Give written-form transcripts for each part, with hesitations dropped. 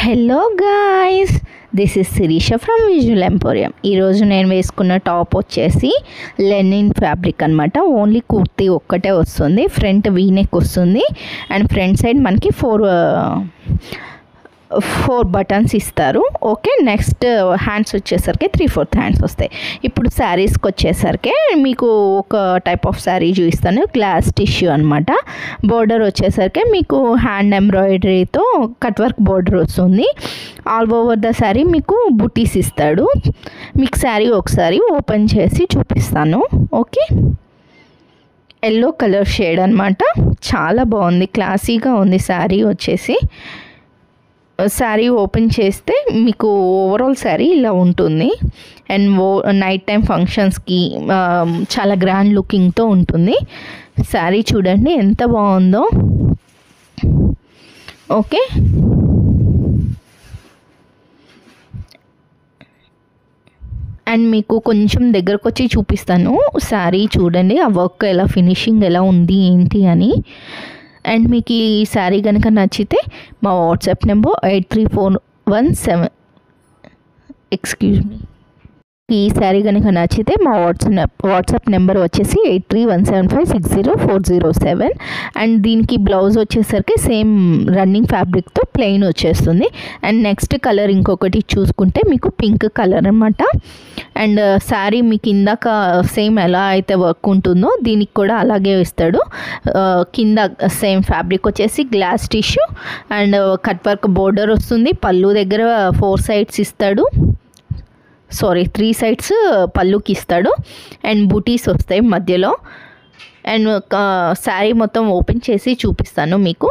Hello guys, this is Shirisha from visual emporium. ఈరోజు నేను వేసుకున్న టాప్ వచ్చేసి లెనిన్ ఫ్యాబ్రిక్ అనమాట. ఓన్లీ కుర్తీ ఒక్కటే వస్తుంది, ఫ్రంట్ వీనెక్ వస్తుంది అండ్ ఫ్రంట్ సైడ్ మనకి ఫోర్ బటన్స్ ఇస్తారు. ఓకే, నెక్స్ట్ హ్యాండ్స్ వచ్చేసరికి 3/4 హ్యాండ్స్ వస్తాయి. ఇప్పుడు శారీస్కి వచ్చేసరికి మీకు ఒక టైప్ ఆఫ్ శారీ చూపిస్తాను. గ్లాస్ టిష్యూ అనమాట. బోర్డర్ వచ్చేసరికి మీకు హ్యాండ్ ఎంబ్రాయిడరీతో కట్ వర్క్ బోర్డర్ వస్తుంది. ఆల్ ఓవర్ ద శారీ మీకు బుటీస్ ఇస్తాడు. మీకు శారీ ఒకసారి ఓపెన్ చేసి చూపిస్తాను. ఓకే, ఎల్లో కలర్ షేడ్ అనమాట. చాలా బాగుంది, క్లాసీగా ఉంది శారీ వచ్చేసి. శారీ ఓపెన్ చేస్తే మీకు ఓవరాల్ శారీ ఇలా ఉంటుంది అండ్ నైట్ టైం ఫంక్షన్స్కి చాలా గ్రాండ్ లుకింగ్తో ఉంటుంది. శారీ చూడండి ఎంత బాగుందో. ఓకే, అండ్ మీకు కొంచెం దగ్గరకు వచ్చి చూపిస్తాను. శారీ చూడండి, ఆ వర్క్ ఎలా, ఫినిషింగ్ ఎలా ఉంది ఏంటి అని. అండ్ మీకు ఈ శారీ కనుక నచ్చితే మా వాట్సాప్ నెంబర్ 8341 ఎక్స్క్యూజ్ మీ ఈ శారీ కనుక నచ్చితే మా వాట్సాప్ నెంబర్ వచ్చేసి 8317560407. అండ్ దీనికి బ్లౌజ్ వచ్చేసరికి సేమ్ రన్నింగ్ ఫ్యాబ్రిక్తో ప్లెయిన్ వచ్చేస్తుంది. అండ్ నెక్స్ట్ కలర్ ఇంకొకటి చూసుకుంటే మీకు పింక్ కలర్ అనమాట. అండ్ శారీ మీకు ఇందాక సేమ్ ఎలా అయితే వర్క్ ఉంటుందో దీనికి కూడా అలాగే ఇస్తాడు. కింద సేమ్ ఫ్యాబ్రిక్ వచ్చేసి glass tissue and cut work border వస్తుంది. పళ్ళు దగ్గర 4 సైడ్స్ ఇస్తాడు, 3 సైడ్స్ పళ్ళుకి ఇస్తాడు అండ్ బూటీస్ వస్తాయి మధ్యలో. అండ్ శారీ మొత్తం ఓపెన్ చేసి చూపిస్తాను మీకు.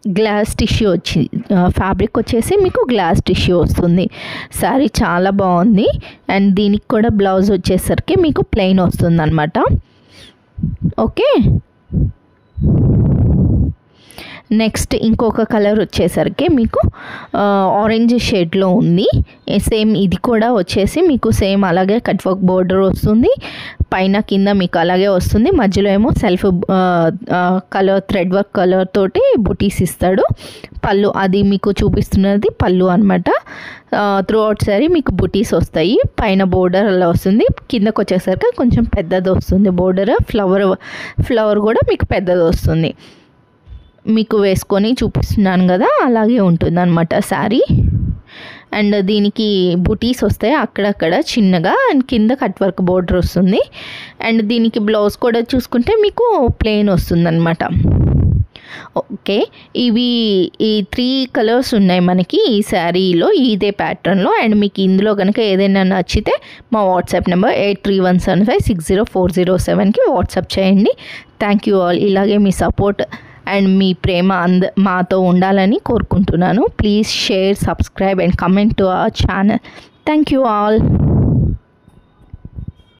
గ్లాస్ టిష్యూ ఫ్యాబ్రిక్ వచ్చేసి మీకు గ్లాస్ టిష్యూ వస్తుంది. శారీ చాలా బాగుంది. అండ్ దీనికి కూడా బ్లౌజ్ వచ్చేసరికి మీకు ప్లెయిన్ వస్తుంది అనమాట. ఓకే, నెక్స్ట్ ఇంకొక కలర్ వచ్చేసరికి మీకు ఆరెంజ్ షేడ్లో ఉంది. సేమ్ ఇది కూడా వచ్చేసి మీకు సేమ్ అలాగే కట్ వర్క్ బోర్డర్ వస్తుంది. పైన కింద మీకు అలాగే వస్తుంది. మధ్యలో ఏమో self colour thread work colour తోటి బుటీస్ ఇస్తాడు. పళ్ళు అది మీకు చూపిస్తున్నది పళ్ళు అనమాట. త్రూ అవుట్ సారీ మీకు బుటీస్ వస్తాయి. పైన బోర్డర్ అలా వస్తుంది. కిందకు వచ్చేసరికి కొంచెం పెద్దది వస్తుంది బోర్డర్. ఫ్లవర్ కూడా మీకు పెద్దది వస్తుంది. మీకు వేసుకొని చూపిస్తున్నాను కదా, అలాగే ఉంటుంది అనమాట శారీ. అండ్ దీనికి బుటీస్ వస్తాయి అక్కడక్కడ చిన్నగా. అండ్ కింద కట్ వర్క్ బోర్డర్ వస్తుంది. అండ్ దీనికి బ్లౌజ్ కూడా చూసుకుంటే మీకు ప్లెయిన్ వస్తుంది అనమాట. ఓకే, ఈ 3 కలర్స్ ఉన్నాయి మనకి ఈ శారీలో, ఇదే ప్యాటర్న్లో. అండ్ మీకు ఇందులో కనుక ఏదైనా నచ్చితే మా వాట్సాప్ నెంబర్ 8317560407కి వాట్సాప్ చేయండి. Thank you all. ఇలాగే మీ సపోర్ట్ అండ్ మీ ప్రేమ మాతో ఉండాలని కోరుకుంటున్నాను. Please share, subscribe and comment to our channel. Thank you all.